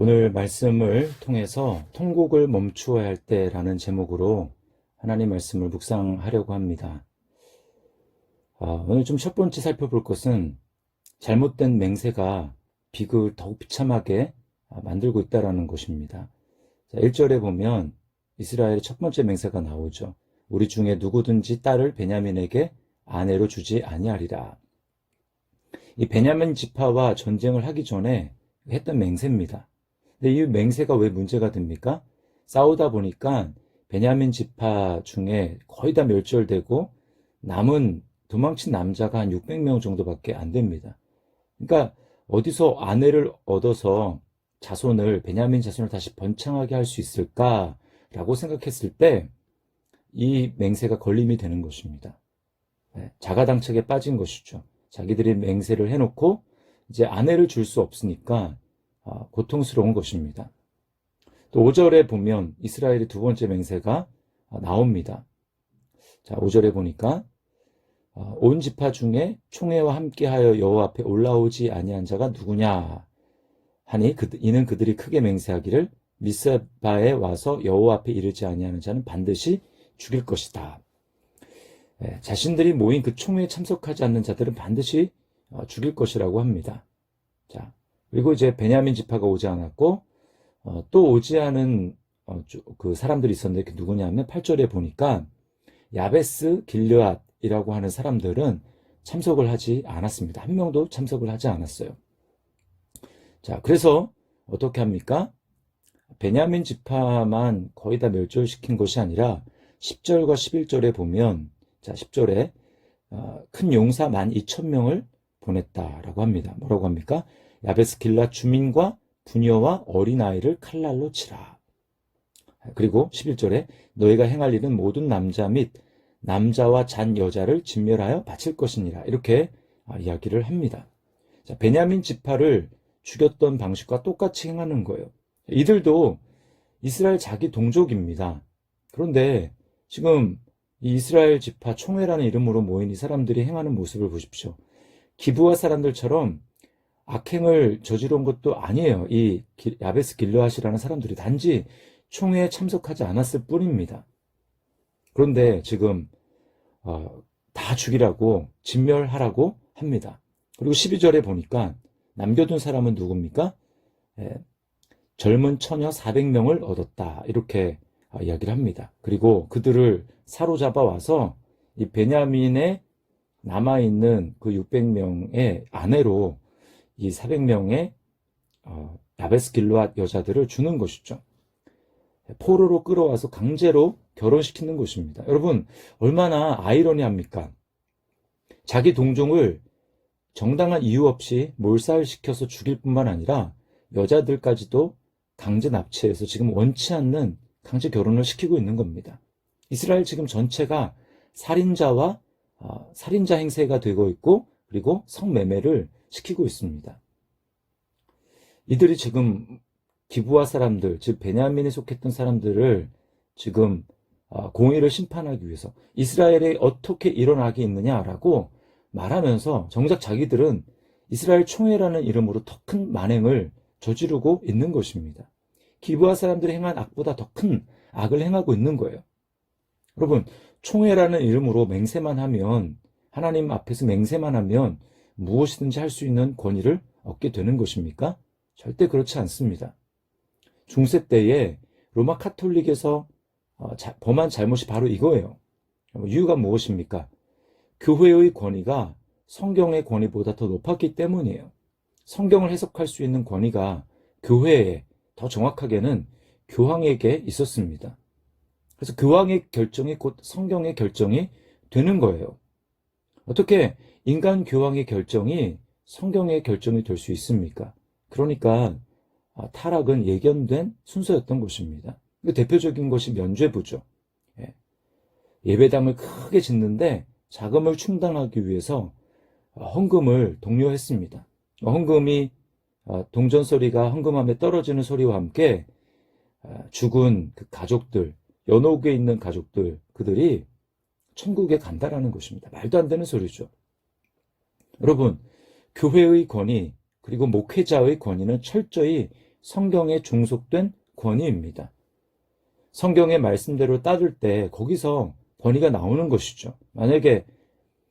오늘 말씀을 통해서 통곡을 멈추어야 할 때라는 제목으로 하나님 말씀을 묵상하려고 합니다. 오늘 좀 첫 번째 살펴볼 것은 잘못된 맹세가 비극을 더욱 비참하게 만들고 있다는 것입니다. 1절에 보면 이스라엘의 첫 번째 맹세가 나오죠. 우리 중에 누구든지 딸을 베냐민에게 아내로 주지 아니하리라. 이 베냐민 지파와 전쟁을 하기 전에 했던 맹세입니다. 근데 이 맹세가 왜 문제가 됩니까? 싸우다 보니까 베냐민 지파 중에 거의 다 멸절되고 남은 도망친 남자가 한 600명 정도밖에 안 됩니다. 그러니까 어디서 아내를 얻어서 베냐민 자손을 다시 번창하게 할 수 있을까라고 생각했을 때 이 맹세가 걸림이 되는 것입니다. 자가당착에 빠진 것이죠. 자기들이 맹세를 해놓고 이제 아내를 줄 수 없으니까 고통스러운 것입니다. 또 5절에 보면 이스라엘의 두 번째 맹세가 나옵니다. 자, 5절에 보니까 온 지파 중에 총회와 함께하여 여호와 앞에 올라오지 아니한 자가 누구냐 하니 이는 그들이 크게 맹세하기를 미스바에 와서 여호와 앞에 이르지 아니하는 자는 반드시 죽일 것이다. 자신들이 모인 그 총회에 참석하지 않는 자들은 반드시 죽일 것이라고 합니다. 자, 그리고 이제 베냐민 지파가 오지 않았고 또 오지 않은 그 사람들이 있었는데 그게 누구냐면 8절에 보니까 야베스 길르앗이라고 하는 사람들은 참석을 하지 않았습니다. 한 명도 참석을 하지 않았어요. 자, 그래서 어떻게 합니까? 베냐민 지파만 거의 다 멸절시킨 것이 아니라 10절과 11절에 보면 자, 10절에 큰 용사 12,000명을 보냈다라고 합니다. 뭐라고 합니까? 야베스 길앗 주민과 부녀와 어린아이를 칼날로 치라. 그리고 11절에 너희가 행할 일은 모든 남자 및 남자와 잔 여자를 진멸하여 바칠 것이니라. 이렇게 이야기를 합니다. 자, 베냐민 지파를 죽였던 방식과 똑같이 행하는 거예요. 이들도 이스라엘 자기 동족입니다. 그런데 지금 이 이스라엘 지파 총회라는 이름으로 모인 이 사람들이 행하는 모습을 보십시오. 기브아 사람들처럼 악행을 저지른 것도 아니에요. 이 야베스 길르앗이라는 사람들이 단지 총회에 참석하지 않았을 뿐입니다. 그런데 지금 다 죽이라고 진멸하라고 합니다. 그리고 12절에 보니까 남겨둔 사람은 누굽니까? 젊은 처녀 400명을 얻었다. 이렇게 이야기를 합니다. 그리고 그들을 사로잡아 와서 이 베냐민에 남아있는 그 600명의 아내로 이 400명의 야베스 길르앗 여자들을 주는 것이죠. 포로로 끌어와서 강제로 결혼시키는 것입니다. 여러분, 얼마나 아이러니합니까? 자기 동종을 정당한 이유 없이 몰살시켜서 죽일 뿐만 아니라 여자들까지도 강제 납치해서 지금 원치 않는 강제 결혼을 시키고 있는 겁니다. 이스라엘 지금 전체가 살인자 행세가 되고 있고 그리고 성매매를 시키고 있습니다. 이들이 지금 기브아 사람들, 즉 베냐민에 속했던 사람들을 지금 공의를 심판하기 위해서 이스라엘에 어떻게 일어나게 있느냐라고 말하면서 정작 자기들은 이스라엘 총회라는 이름으로 더 큰 만행을 저지르고 있는 것입니다. 기브아 사람들이 행한 악보다 더 큰 악을 행하고 있는 거예요. 여러분, 총회라는 이름으로 맹세만 하면, 하나님 앞에서 맹세만 하면 무엇이든지 할 수 있는 권위를 얻게 되는 것입니까? 절대 그렇지 않습니다. 중세 때에 로마 카톨릭에서 범한 잘못이 바로 이거예요. 이유가 무엇입니까? 교회의 권위가 성경의 권위보다 더 높았기 때문이에요. 성경을 해석할 수 있는 권위가 교회에, 더 정확하게는 교황에게 있었습니다. 그래서 교황의 결정이 곧 성경의 결정이 되는 거예요. 어떻게 인간 교황의 결정이 성경의 결정이 될 수 있습니까? 그러니까 타락은 예견된 순서였던 것입니다. 대표적인 것이 면죄부죠. 예배당을 크게 짓는데 자금을 충당하기 위해서 헌금을 독려했습니다. 헌금이 동전 소리가 헌금함에 떨어지는 소리와 함께 죽은 그 가족들, 연옥에 있는 가족들, 그들이 천국에 간다라는 것입니다. 말도 안 되는 소리죠. 여러분, 교회의 권위 그리고 목회자의 권위는 철저히 성경에 종속된 권위입니다. 성경의 말씀대로 따를 때 거기서 권위가 나오는 것이죠. 만약에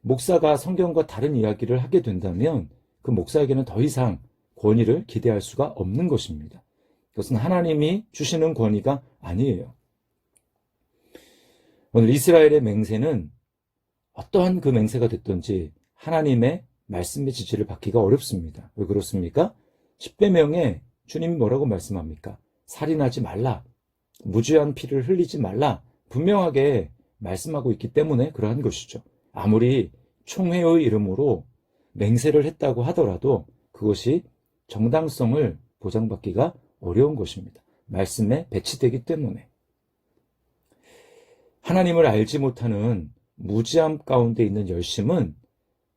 목사가 성경과 다른 이야기를 하게 된다면 그 목사에게는 더 이상 권위를 기대할 수가 없는 것입니다. 그것은 하나님이 주시는 권위가 아니에요. 오늘 이스라엘의 맹세는 어떠한 그 맹세가 됐든지 하나님의 말씀의 지지를 받기가 어렵습니다. 왜 그렇습니까? 10계명에 주님이 뭐라고 말씀합니까? 살인하지 말라, 무죄한 피를 흘리지 말라, 분명하게 말씀하고 있기 때문에 그러한 것이죠. 아무리 총회의 이름으로 맹세를 했다고 하더라도 그것이 정당성을 보장받기가 어려운 것입니다. 말씀에 배치되기 때문에. 하나님을 알지 못하는 무지함 가운데 있는 열심은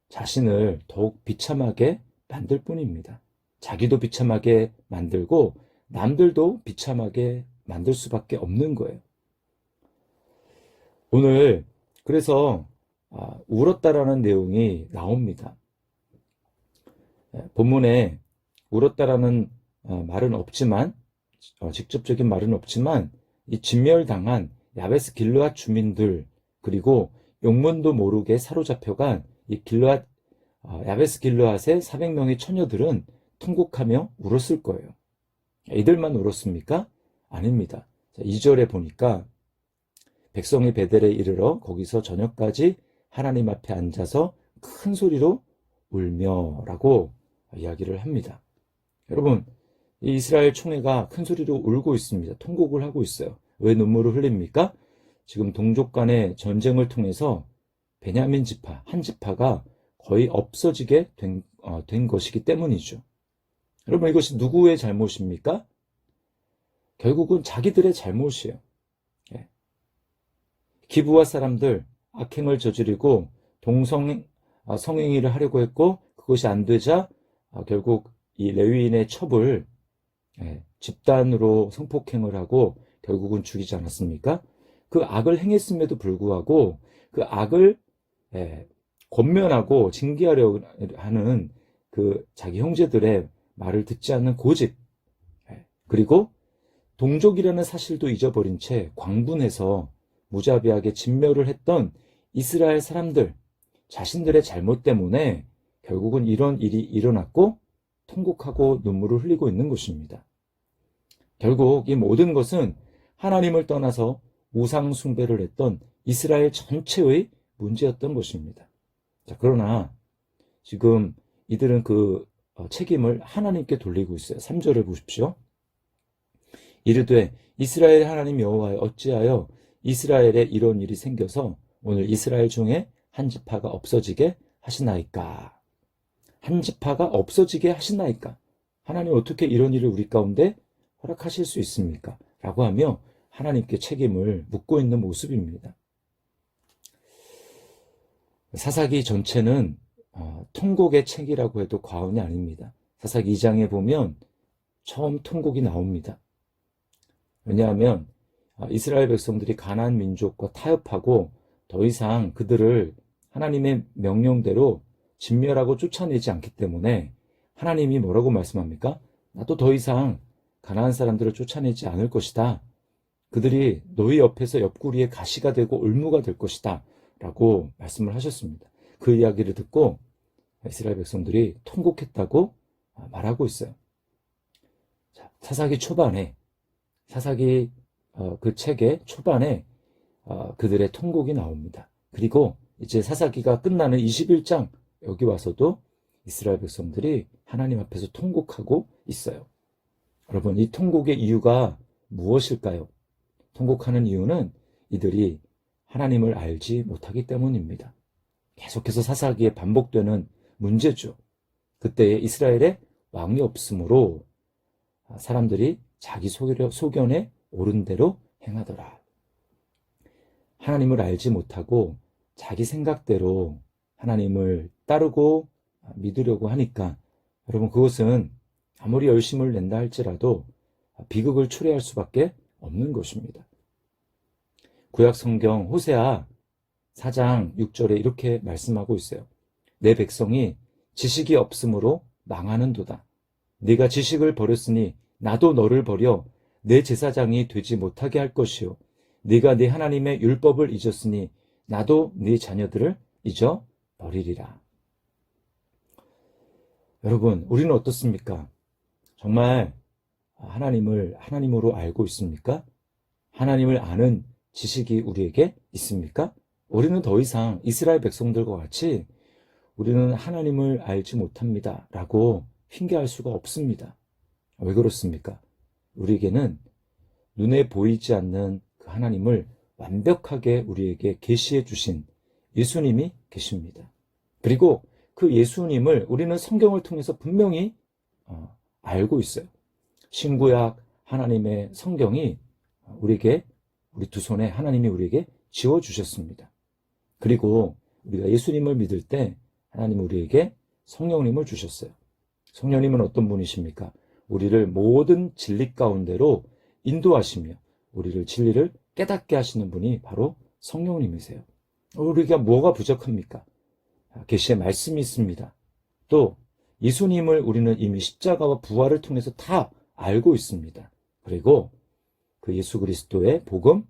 자신을 더욱 비참하게 만들 뿐입니다. 자기도 비참하게 만들고 남들도 비참하게 만들 수밖에 없는 거예요. 오늘 그래서 울었다라는 내용이 나옵니다. 본문에 울었다라는 말은 없지만, 직접적인 말은 없지만 이 진멸당한 야베스 길르앗 주민들, 그리고 용문도 모르게 사로잡혀간 이 야베스 길르앗의 400명의 처녀들은 통곡하며 울었을 거예요. 이들만 울었습니까? 아닙니다. 2절에 보니까 백성이 베델에 이르러 거기서 저녁까지 하나님 앞에 앉아서 큰 소리로 울며라고 이야기를 합니다. 여러분, 이 이스라엘 총회가 큰 소리로 울고 있습니다. 통곡을 하고 있어요. 왜 눈물을 흘립니까? 지금 동족 간의 전쟁을 통해서 베냐민 지파, 한 지파가 거의 없어지게 된 것이기 때문이죠. 여러분, 이것이 누구의 잘못입니까? 결국은 자기들의 잘못이에요. 기브와 사람들 악행을 저지르고 성행위를 하려고 했고 그것이 안 되자 결국 이 레위인의 첩을 집단으로 성폭행을 하고 결국은 죽이지 않았습니까? 그 악을 행했음에도 불구하고 그 악을 권면하고 징계하려 하는 그 자기 형제들의 말을 듣지 않는 고집, 그리고 동족이라는 사실도 잊어버린 채 광분해서 무자비하게 진멸을 했던 이스라엘 사람들, 자신들의 잘못 때문에 결국은 이런 일이 일어났고 통곡하고 눈물을 흘리고 있는 것입니다. 결국 이 모든 것은 하나님을 떠나서 우상 숭배를 했던 이스라엘 전체의 문제였던 것입니다. 자, 그러나 지금 이들은 그 책임을 하나님께 돌리고 있어요. 3절을 보십시오. 이르되 이스라엘 하나님 여호와여, 어찌하여 이스라엘에 이런 일이 생겨서 오늘 이스라엘 중에 한 지파가 없어지게 하시나이까? 한 지파가 없어지게 하시나이까? 하나님 어떻게 이런 일을 우리 가운데 허락하실 수 있습니까? 라고 하며 하나님께 책임을 묻고 있는 모습입니다. 사사기 전체는 통곡의 책이라고 해도 과언이 아닙니다. 사사기 2장에 보면 처음 통곡이 나옵니다. 왜냐하면 이스라엘 백성들이 가나안 민족과 타협하고 더 이상 그들을 하나님의 명령대로 진멸하고 쫓아내지 않기 때문에 하나님이 뭐라고 말씀합니까? 나도 더 이상 가나안 사람들을 쫓아내지 않을 것이다. 그들이 너희 옆에서 옆구리에 가시가 되고 올무가 될 것이다 라고 말씀을 하셨습니다. 그 이야기를 듣고 이스라엘 백성들이 통곡했다고 말하고 있어요. 자, 사사기 초반에, 사사기 그 책의 초반에 그들의 통곡이 나옵니다. 그리고 이제 사사기가 끝나는 21장 여기 와서도 이스라엘 백성들이 하나님 앞에서 통곡하고 있어요. 여러분, 이 통곡의 이유가 무엇일까요? 통곡하는 이유는 이들이 하나님을 알지 못하기 때문입니다. 계속해서 사사기에 반복되는 문제죠. 그때 이스라엘에 왕이 없으므로 사람들이 자기 소견에 옳은 대로 행하더라. 하나님을 알지 못하고 자기 생각대로 하나님을 따르고 믿으려고 하니까 여러분, 그것은 아무리 열심을 낸다 할지라도 비극을 초래할 수밖에 없는 것입니다. 구약 성경 호세아 4장 6절에 이렇게 말씀하고 있어요. 내 백성이 지식이 없으므로 망하는도다. 네가 지식을 버렸으니 나도 너를 버려 내 제사장이 되지 못하게 할 것이요 네가 네 하나님의 율법을 잊었으니 나도 네 자녀들을 잊어버리리라. 여러분, 우리는 어떻습니까? 정말 하나님을 하나님으로 알고 있습니까? 하나님을 아는 지식이 우리에게 있습니까? 우리는 더 이상 이스라엘 백성들과 같이 우리는 하나님을 알지 못합니다 라고 핑계할 수가 없습니다. 왜 그렇습니까? 우리에게는 눈에 보이지 않는 그 하나님을 완벽하게 우리에게 계시해 주신 예수님이 계십니다. 그리고 그 예수님을 우리는 성경을 통해서 분명히 알고 있어요. 신구약 하나님의 성경이 우리에게, 우리 두 손에 하나님이 우리에게 지워주셨습니다. 그리고 우리가 예수님을 믿을 때 하나님은 우리에게 성령님을 주셨어요. 성령님은 어떤 분이십니까? 우리를 모든 진리 가운데로 인도하시며 우리를 진리를 깨닫게 하시는 분이 바로 성령님이세요. 우리가 뭐가 부족합니까? 계시의 말씀이 있습니다. 또 예수님을 우리는 이미 십자가와 부활을 통해서 다 알고 있습니다. 그리고 그 예수 그리스도의 복음,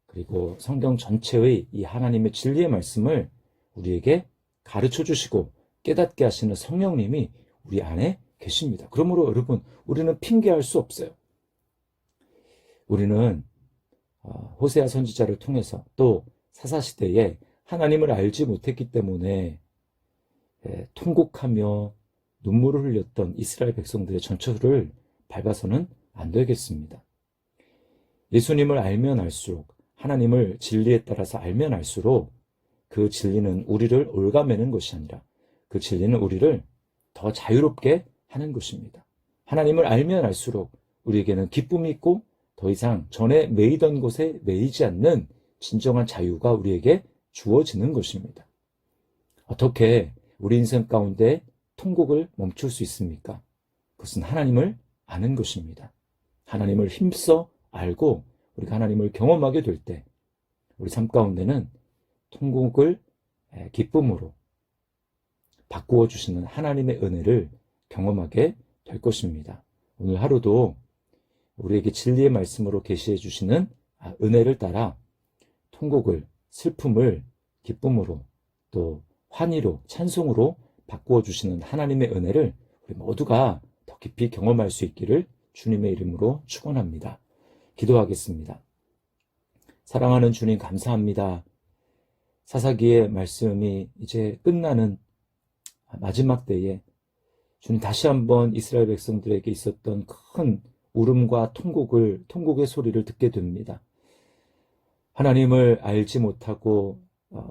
그리고 성경 전체의 이 하나님의 진리의 말씀을 우리에게 가르쳐 주시고 깨닫게 하시는 성령님이 우리 안에 계십니다. 그러므로 여러분, 우리는 핑계할 수 없어요. 우리는 호세아 선지자를 통해서 또 사사시대에 하나님을 알지 못했기 때문에 통곡하며 눈물을 흘렸던 이스라엘 백성들의 전철을 밟아서는 안 되겠습니다. 예수님을 알면 알수록, 하나님을 진리에 따라서 알면 알수록 그 진리는 우리를 올가매는 것이 아니라 그 진리는 우리를 더 자유롭게 하는 것입니다. 하나님을 알면 알수록 우리에게는 기쁨이 있고 더 이상 전에 매이던 곳에 매이지 않는 진정한 자유가 우리에게 주어지는 것입니다. 어떻게 우리 인생 가운데 통곡을 멈출 수 있습니까? 그것은 하나님을 아는 것입니다. 하나님을 힘써 알고 우리가 하나님을 경험하게 될 때 우리 삶 가운데는 통곡을 기쁨으로 바꾸어 주시는 하나님의 은혜를 경험하게 될 것입니다. 오늘 하루도 우리에게 진리의 말씀으로 계시해 주시는 은혜를 따라 통곡을, 슬픔을 기쁨으로, 또 환희로, 찬송으로 바꾸어 주시는 하나님의 은혜를 우리 모두가 더 깊이 경험할 수 있기를 주님의 이름으로 축원합니다. 기도하겠습니다. 사랑하는 주님, 감사합니다. 사사기의 말씀이 이제 끝나는 마지막 때에 주님 다시 한번 이스라엘 백성들에게 있었던 큰 울음과 통곡의 소리를 듣게 됩니다. 하나님을 알지 못하고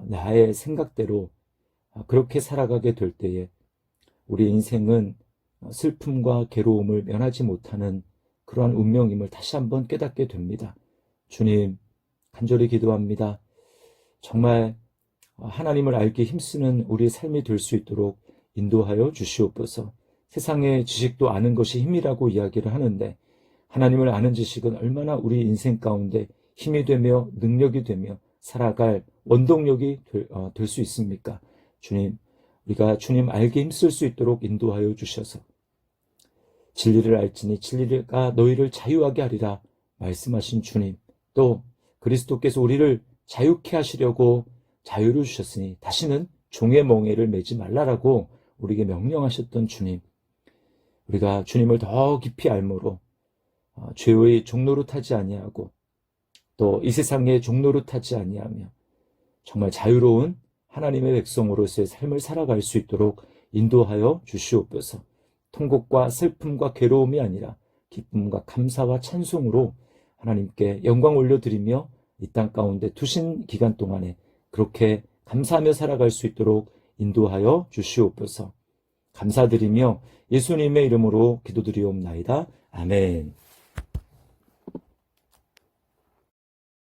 나의 생각대로 그렇게 살아가게 될 때에 우리 인생은 슬픔과 괴로움을 면하지 못하는 그러한 운명임을 다시 한번 깨닫게 됩니다. 주님, 간절히 기도합니다. 정말 하나님을 알기 힘쓰는 우리의 삶이 될 수 있도록 인도하여 주시옵소서. 세상의 지식도 아는 것이 힘이라고 이야기를 하는데 하나님을 아는 지식은 얼마나 우리 인생 가운데 힘이 되며 능력이 되며 살아갈 원동력이 될 수 있습니까? 주님, 우리가 주님 알기 힘쓸 수 있도록 인도하여 주셔서 진리를 알지니 진리가 너희를 자유하게 하리라 말씀하신 주님, 또 그리스도께서 우리를 자유케 하시려고 자유를 주셨으니 다시는 종의 멍에를 매지 말라라고 우리에게 명령하셨던 주님, 우리가 주님을 더 깊이 알므로 죄의 종로로 타지 아니하고 또 이 세상의 종로로 타지 아니하며 정말 자유로운 하나님의 백성으로서의 삶을 살아갈 수 있도록 인도하여 주시옵소서. 통곡과 슬픔과 괴로움이 아니라 기쁨과 감사와 찬송으로 하나님께 영광 올려드리며 이 땅 가운데 두신 기간 동안에 그렇게 감사하며 살아갈 수 있도록 인도하여 주시옵소서. 감사드리며 예수님의 이름으로 기도드리옵나이다. 아멘.